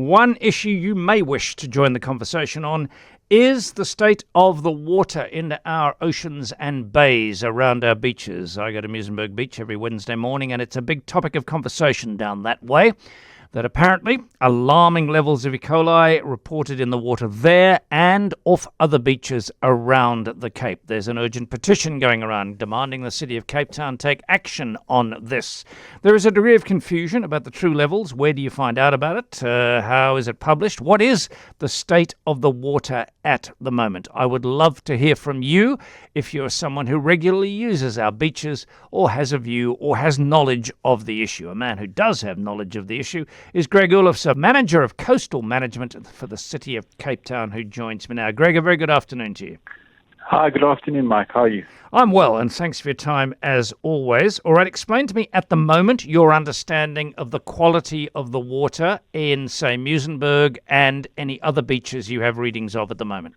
One issue you may wish to join the conversation on is the state of the water in our oceans and bays around our beaches. I go to Muizenberg Beach every Wednesday morning, and it's a big topic of conversation down that way, that apparently alarming levels of E. coli reported in the water there and off other beaches around the Cape. There's an urgent petition going around demanding the city of Cape Town take action on this. There is a degree of confusion about the true levels. Where do you find out about it? How is it published? What is the state of the water at the moment? I would love to hear from you if you're someone who regularly uses our beaches or has a view or has knowledge of the issue. A man who does have knowledge of the issue is Gregg, Oelofse, Manager of Coastal Management for the City of Cape Town, who joins me now. Gregg, a very good afternoon to you. Hi, good afternoon, Mike. How are you? I'm well, and thanks for your time as always. All right, explain to me at the moment your understanding of the quality of the water in, say, Muizenberg and any other beaches you have readings of at the moment.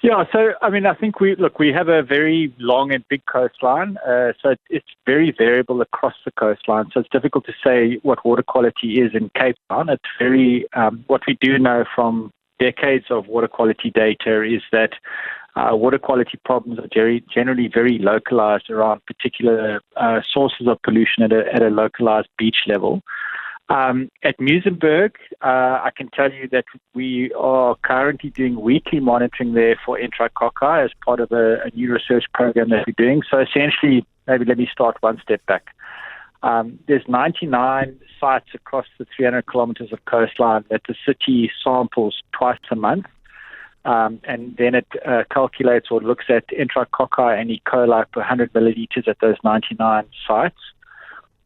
Yeah, so, I think we have a very long and big coastline, so it's very variable across the coastline, so it's difficult to say what water quality is in Cape Town. It's very, what we do know from decades of water quality data is that water quality problems are generally very localized around particular sources of pollution at a localized beach level. At Muizenberg, I can tell you that we are currently doing weekly monitoring there for enterococci as part of a new research program that we're doing. So essentially, maybe let me start one step back. There's 99 sites across the 300 kilometers of coastline that the city samples twice a month. And then it calculates or looks at enterococci and E. coli per 100 milliliters at those 99 sites.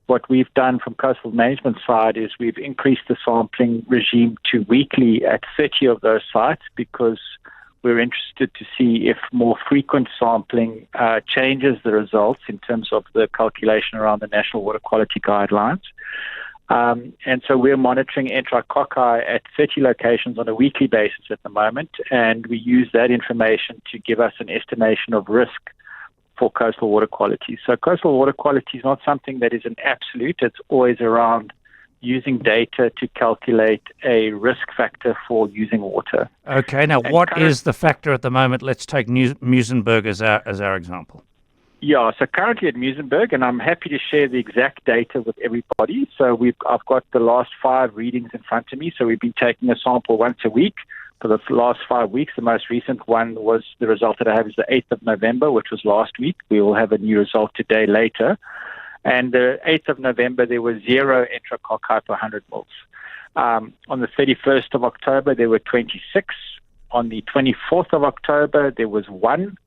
What we've done from coastal management side is we've increased the sampling regime to weekly at 30 of those sites because we're interested to see if more frequent sampling changes the results in terms of the calculation around the National Water Quality Guidelines. And so we're monitoring enterococci at 30 locations on a weekly basis at the moment, and we use that information to give us an estimation of risk for coastal water quality. So coastal water quality is not something that is an absolute. It's always around using data to calculate a risk factor for using water. Okay, now what is the factor at the moment? Let's take Muizenberg as our example. Yeah, so currently at Muizenberg, and I'm happy to share the exact data with everybody. So I've got the last 5 readings in front of me. So we've been taking a sample once a week for the last 5 weeks. The most recent one was the result that I have is the 8th of November, which was last week. We will have a new result today later. And the 8th of November, there was 0 enterococci per 100 mils. On the 31st of October, there were 26. On the 24th of October, there was 1.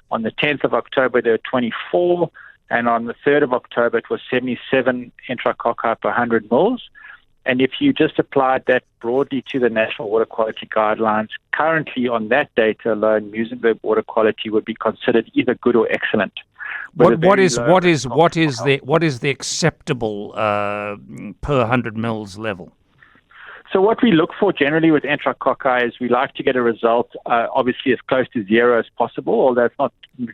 On the 10th of October, there were 24. And on the 3rd of October, it was 77 enterococci per 100 mils. And if you just applied that broadly to the National Water Quality Guidelines, currently on that data alone, Muizenberg water quality would be considered either good or excellent. What is the acceptable per 100 mils level? So what we look for generally with enterococci is we like to get a result, obviously as close to 0 as possible, although it's not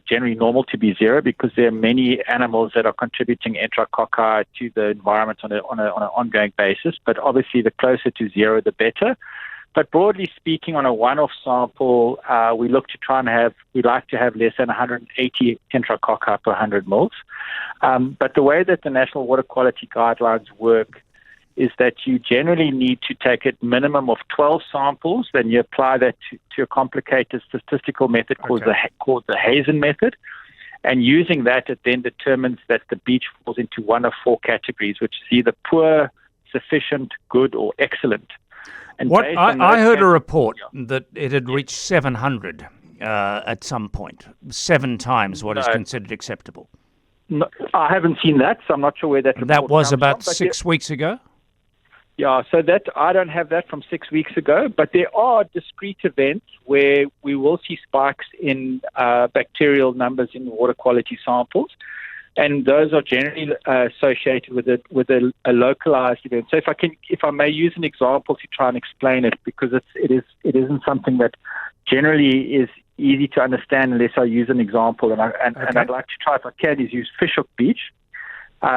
generally normal to be 0 because there are many animals that are contributing enterococci to the environment on an ongoing basis. But obviously the closer to 0, the better. But broadly speaking, on a one-off sample, we like to have less than 180 enterococci per 100 mils. But the way that the National Water Quality Guidelines work is that you generally need to take a minimum of 12 samples, then you apply that to a complicated statistical method called the Hazen method. And using that, it then determines that the beach falls into one of 4 categories, which is either poor, sufficient, good, or excellent. And I heard a report that it had reached 700 at some point, 7 times what is considered acceptable. No, I haven't seen that, so I'm not sure where that report That was comes about from, 6 weeks ago? Yeah, so that I don't have that from 6 weeks ago, but there are discrete events where we will see spikes in bacterial numbers in water quality samples, and those are generally associated with a localized event. So if I may use an example to try and explain it, because it isn't something that generally is easy to understand unless I use an example, and I'd like to try, if I can, is use Fishhook Beach.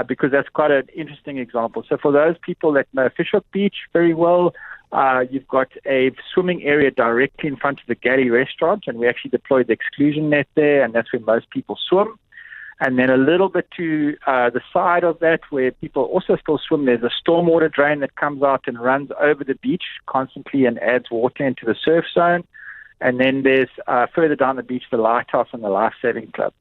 Because that's quite an interesting example. So for those people that know Fishhook Beach very well, You've got a swimming area directly in front of the galley restaurant, and we actually deployed the exclusion net there, and that's where most people swim. And then a little bit to the side of that, where people also still swim, there's a stormwater drain that comes out and runs over the beach constantly and adds water into the surf zone. And then there's further down the beach, the lighthouse and the life-saving club.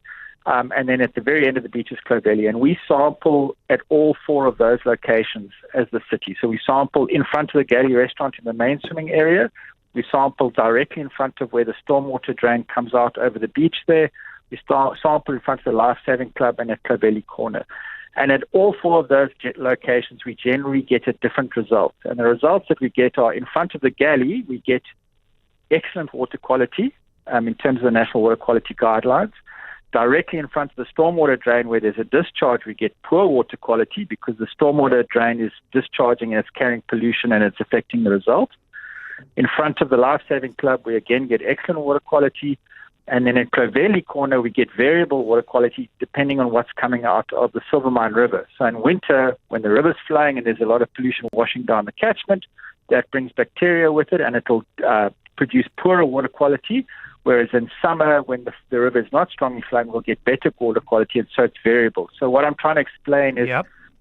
And then at the very end of the beach is Clovelly. And we sample at all four of those locations as the city. So we sample in front of the galley restaurant in the main swimming area. We sample directly in front of where the stormwater drain comes out over the beach there. We sample in front of the life-saving club and at Clovelly Corner. And at all four of those locations, we generally get a different result. And the results that we get are in front of the galley, we get excellent water quality in terms of the National Water Quality Guidelines. Directly in front of the stormwater drain where there's a discharge, we get poor water quality because the stormwater drain is discharging and it's carrying pollution and it's affecting the result. In front of the life-saving club, we again get excellent water quality. And then at Clovelly Corner, we get variable water quality depending on what's coming out of the Silvermine River. So in winter, when the river's flowing and there's a lot of pollution washing down the catchment, that brings bacteria with it and it'll produce poorer water quality. Whereas in summer, when the river is not strongly flowing, we'll get better water quality, and so it's variable. So what I'm trying to explain is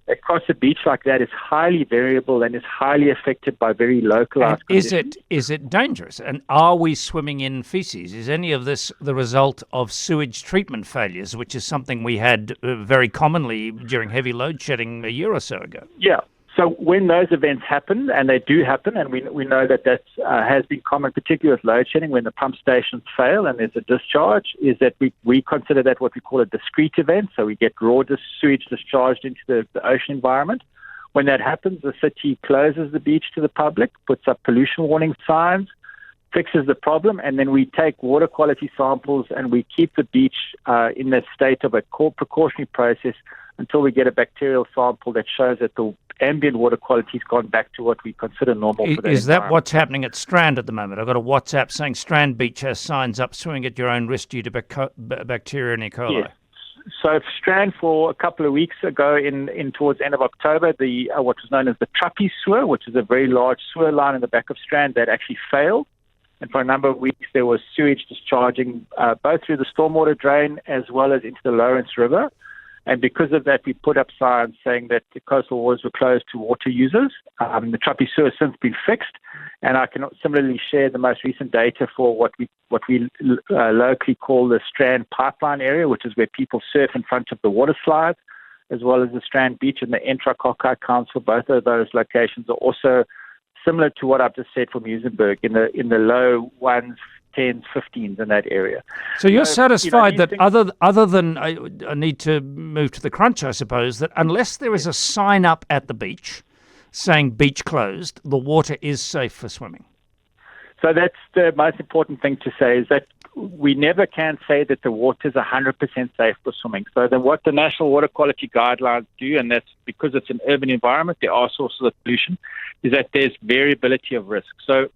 across a beach like that is highly variable and is highly affected by very localized conditions. Is it dangerous? And are we swimming in feces? Is any of this the result of sewage treatment failures, which is something we had very commonly during heavy load shedding a year or so ago? Yeah. So when those events happen, and they do happen, and we know that has been common, particularly with load shedding, when the pump stations fail and there's a discharge, is that we consider that what we call a discrete event. So we get raw sewage discharged into the ocean environment. When that happens, the city closes the beach to the public, puts up pollution warning signs, fixes the problem, and then we take water quality samples and we keep the beach in that state of a precautionary process until we get a bacterial sample that shows that the ambient water quality has gone back to what we consider normal for that. Is that what's happening at Strand at the moment? I've got a WhatsApp saying Strand Beach has signs up, swimming at your own risk due to bacteria and E.coli. Yes. So Strand, for a couple of weeks ago, in towards the end of October, the what was known as the Truppy sewer, which is a very large sewer line in the back of Strand, that actually failed. And for a number of weeks, there was sewage discharging both through the stormwater drain as well as into the Lawrence River. And because of that, we put up signs saying that the coastal waters were closed to water users. The Truppy sewer has since been fixed, and I can similarly share the most recent data for what we locally call the Strand pipeline area, which is where people surf in front of the water slides, as well as the Strand Beach and the Entra-Cockeye Council. Both of those locations are also similar to what I've just said for Muizenberg, in the low 1s, 10s, 15s in that area. So you're satisfied that other than I need to move to the crunch, I suppose, that unless there is a sign up at the beach saying beach closed, the water is safe for swimming? So that's the most important thing to say, is that we never can say that the water is 100% safe for swimming. So what the National Water Quality Guidelines do, and that's because it's an urban environment, there are sources of pollution, is that there's variability of risk. So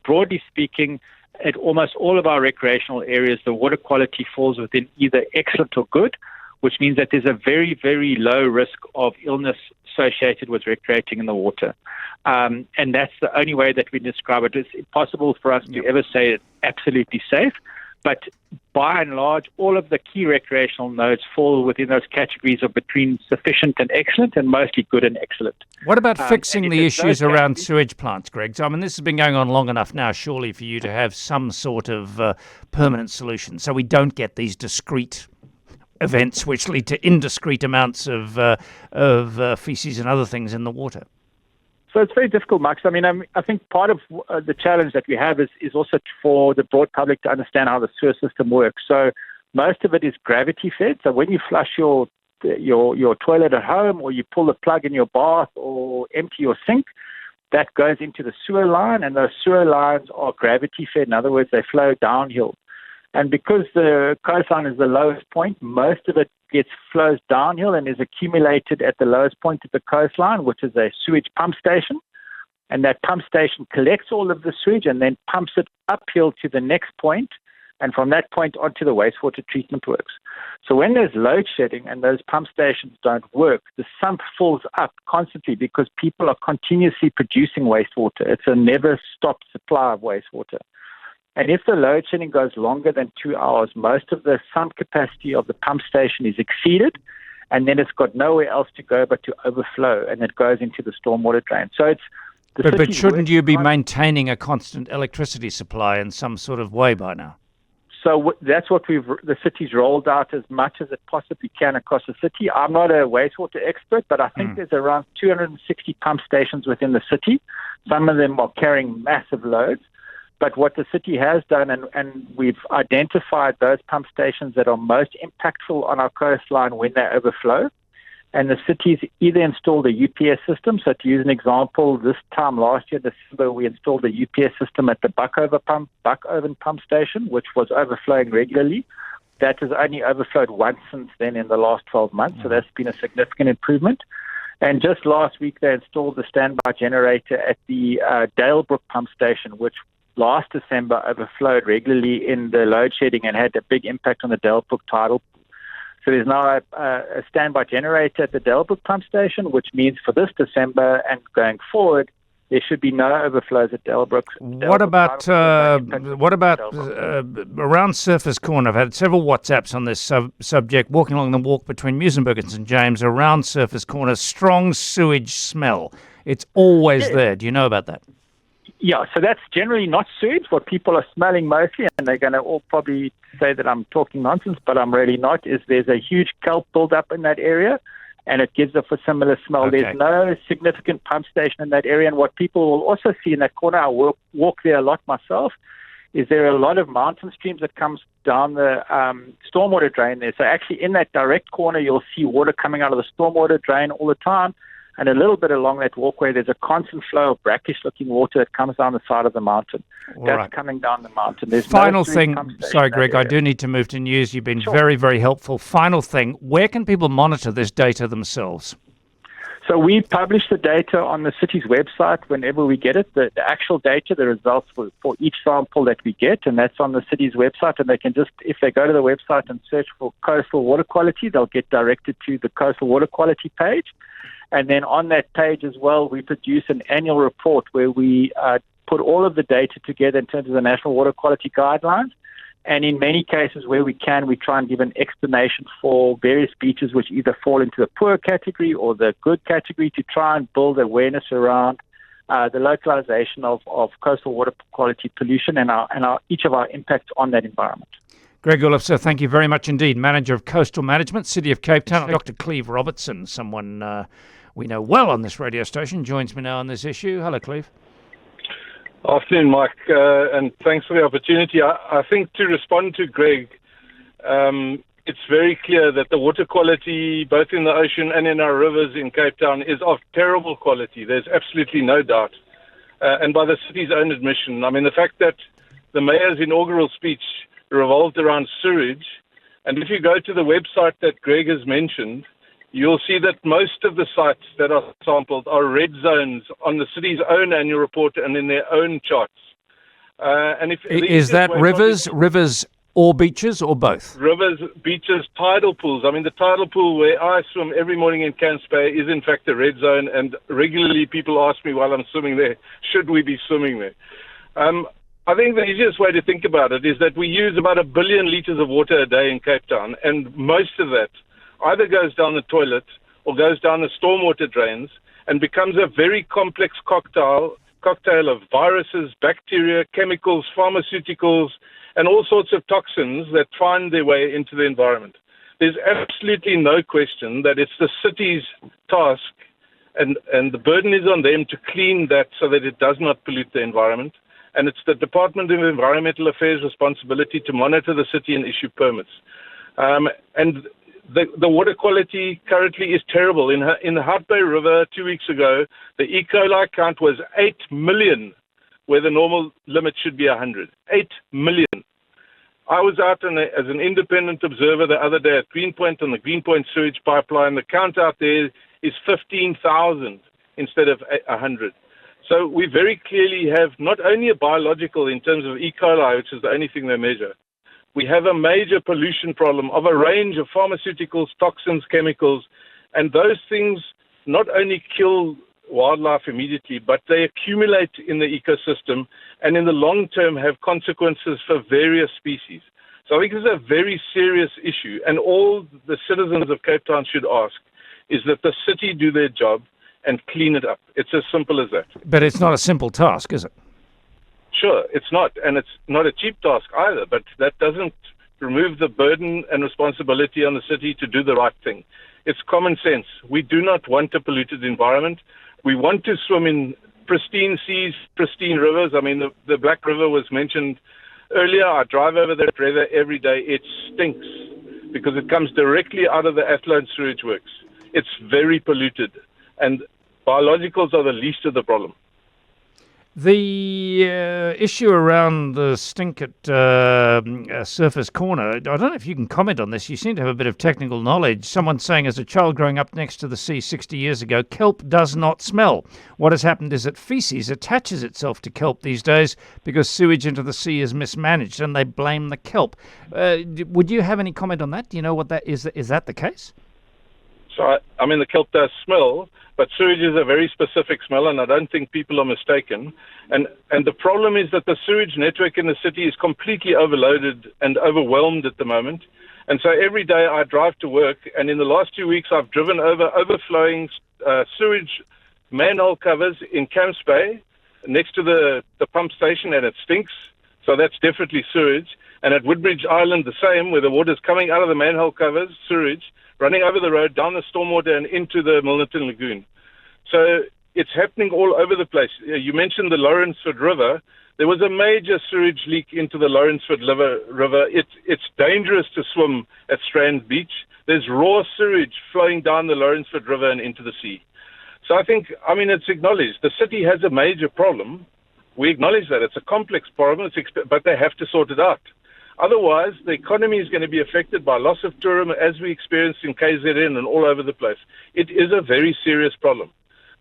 broadly speaking, at almost all of our recreational areas, the water quality falls within either excellent or good, which means that there's a very, very low risk of illness associated with recreating in the water. And that's the only way that we describe it. It's impossible for us to ever say it's absolutely safe. But by and large, all of the key recreational nodes fall within those categories of between sufficient and excellent, and mostly good and excellent. What about fixing the issues around sewage plants, Gregg? So, I mean, this has been going on long enough now, surely, for you to have some sort of permanent solution, so we don't get these discrete events which lead to indiscreet amounts of feces and other things in the water. So it's very difficult, Max. I mean, I think part of the challenge that we have is also for the broad public to understand how the sewer system works. So most of it is gravity fed. So when you flush your toilet at home, or you pull the plug in your bath, or empty your sink, that goes into the sewer line, and those sewer lines are gravity fed. In other words, they flow downhill. And because the coastline is the lowest point, most of it flows downhill and is accumulated at the lowest point of the coastline, which is a sewage pump station. And that pump station collects all of the sewage and then pumps it uphill to the next point, and from that point onto the wastewater treatment works. So when there's load shedding and those pump stations don't work, the sump fills up constantly because people are continuously producing wastewater. It's a never-stop supply of wastewater. And if the load shedding goes longer than 2 hours, most of the sump capacity of the pump station is exceeded, and then it's got nowhere else to go but to overflow, and it goes into the stormwater drain. So it's But shouldn't you be maintaining a constant electricity supply in some sort of way by now? So that's what the city's rolled out as much as it possibly can across the city. I'm not a wastewater expert, but I think there's around 260 pump stations within the city. Some of them are carrying massive loads. But what the city has done, and we've identified those pump stations that are most impactful on our coastline when they overflow. And the city's either installed a UPS system. So to use an example, this time last year, December, we installed a UPS system at the Buckoven pump station, which was overflowing regularly. That has only overflowed once since then in the last 12 months. So that's been a significant improvement. And just last week, they installed the standby generator at the Dalebrook pump station, which last December overflowed regularly in the load shedding and had a big impact on the Dalebrook tidal. So there's now a standby generator at the Dalebrook pump station, which means for this December and going forward, there should be no overflows at Dalebrook. What about around Surfers Corner? I've had several WhatsApps on this subject. Walking along the walk between Muizenberg and St James, around Surfers Corner, strong sewage smell. It's always there. Do you know about that? Yeah, so that's generally not sewage. What people are smelling mostly, and they're going to all probably say that I'm talking nonsense, but I'm really not, is there's a huge kelp buildup in that area, and it gives off a similar smell. Okay. There's no significant pump station in that area, and what people will also see in that corner, I walk there a lot myself, is there are a lot of mountain streams that comes down the stormwater drain there. So actually in that direct corner, you'll see water coming out of the stormwater drain all the time. And a little bit along that walkway, there's a constant flow of brackish-looking water that comes down the side of the mountain. That's coming down the mountain. There's Final thing, sorry, Greg, I do need to move to news. You've been very, very helpful. Final thing, where can people monitor this data themselves? So we publish the data on the city's website whenever we get it, the actual data, the results for each sample that we get, and that's on the city's website. And they can just, if they go to the website and search for coastal water quality, they'll get directed to the coastal water quality page. And then on that page as well, we produce an annual report where we put all of the data together in terms of the National Water Quality Guidelines. And in many cases where we can, we try and give an explanation for various beaches which either fall into the poor category or the good category to try and build awareness around the localization of coastal water quality pollution and each of our impacts on that environment. Gregg Oelofse, thank you very much indeed. Manager of Coastal Management, City of Cape Town. Dr. Cleve Robertson, someone we know well on this radio station, joins me now on this issue. Hello, Cleve. Afternoon, Mike, and thanks for the opportunity. I think to respond to Greg, it's very clear that the water quality, both in the ocean and in our rivers in Cape Town, is of terrible quality. There's absolutely no doubt. And by the city's own admission, I mean, the fact that the mayor's inaugural speech revolved around sewage, and if you go to the website that Greg has mentioned, you'll see that most of the sites that are sampled are red zones on the city's own annual report and in their own charts. And is that rivers or beaches or both? Rivers, beaches, tidal pools. I mean, the tidal pool where I swim every morning in Camps Bay is in fact a red zone, and regularly people ask me while I'm swimming there, should we be swimming there? I think the easiest way to think about it is that we use about 1 billion litres of water a day in Cape Town, and most of that either goes down the toilet or goes down the stormwater drains and becomes a very complex cocktail of viruses, bacteria, chemicals, pharmaceuticals, and all sorts of toxins that find their way into the environment. There's absolutely no question that it's the city's task, and the burden is on them to clean that so that it does not pollute the environment. And it's the Department of Environmental Affairs' responsibility to monitor the city and issue permits. And the water quality currently is terrible. In the Hart Bay River 2 weeks ago, the E.coli count was 8 million, where the normal limit should be 100. 8 million. I was out as an independent observer the other day at Greenpoint on the Greenpoint sewage pipeline. The count out there is 15,000 instead of 100. So we very clearly have not only a biological in terms of E. coli, which is the only thing they measure, We have a major pollution problem of a range of pharmaceuticals, toxins, chemicals, and those things not only kill wildlife immediately, but they accumulate in the ecosystem and in the long term have consequences for various species. So I think this is a very serious issue, and all the citizens of Cape Town should ask is that the city do their job and clean it up. It's as simple as that. But it's not a simple task, is it? Sure, it's not, and it's not a cheap task either, but that doesn't remove the burden and responsibility on the city to do the right thing. It's common sense. We do not want a polluted environment. We want to swim in pristine seas, pristine rivers. I mean, the Black River was mentioned earlier. I drive over that river every day. It stinks because it comes directly out of the Athlone sewage works. It's very polluted, and biologicals are the least of the problem. The issue around the stink at Surface Corner, I don't know if you can comment on this. You seem to have a bit of technical knowledge. Someone saying as a child growing up next to the sea 60 years ago, kelp does not smell. What has happened is that feces attaches itself to kelp these days because sewage into the sea is mismanaged, and they blame the kelp. Would you have any comment on that? Do you know what that is? Is that the case? So, I mean, the kelp does smell, but sewage is a very specific smell, and I don't think people are mistaken. And the problem is that the sewage network in the city is completely overloaded and overwhelmed at the moment. And so every day I drive to work, and in the last 2 weeks I've driven over overflowing sewage manhole covers in Camps Bay next to the pump station, and it stinks. So that's definitely sewage. And at Woodbridge Island, the same, where the water's coming out of the manhole covers, sewage, running over the road, down the stormwater and into the Milnerton Lagoon. So it's happening all over the place. You mentioned the Lawrenceford River. There was a major sewage leak into the Lawrenceford River. It's dangerous to swim at Strand Beach. There's raw sewage flowing down the Lawrenceford River and into the sea. So I think, it's acknowledged. The city has a major problem. We acknowledge that. It's a complex problem, but they have to sort it out. Otherwise, the economy is going to be affected by loss of tourism, as we experienced in KZN and all over the place. It is a very serious problem.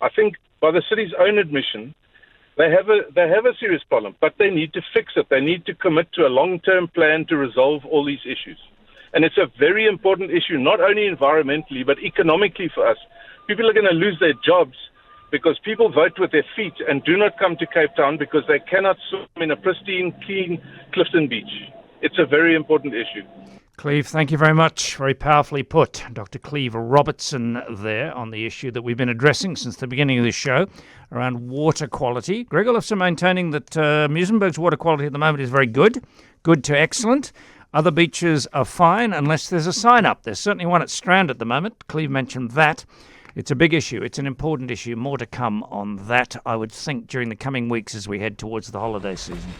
I think, by the city's own admission, they have a serious problem, but they need to fix it. They need to commit to a long-term plan to resolve all these issues. And it's a very important issue, not only environmentally, but economically for us. People are going to lose their jobs because people vote with their feet and do not come to Cape Town because they cannot swim in a pristine, clean Clifton Beach. It's a very important issue. Cleve, thank you very much. Very powerfully put. Dr. Cleve Robertson there on the issue that we've been addressing since the beginning of this show around water quality. Gregg Oelofse maintaining that Muizenberg's water quality at the moment is very good to excellent. Other beaches are fine unless there's a sign up. There's certainly one at Strand at the moment. Cleve mentioned that. It's a big issue. It's an important issue. More to come on that, I would think, during the coming weeks as we head towards the holiday season.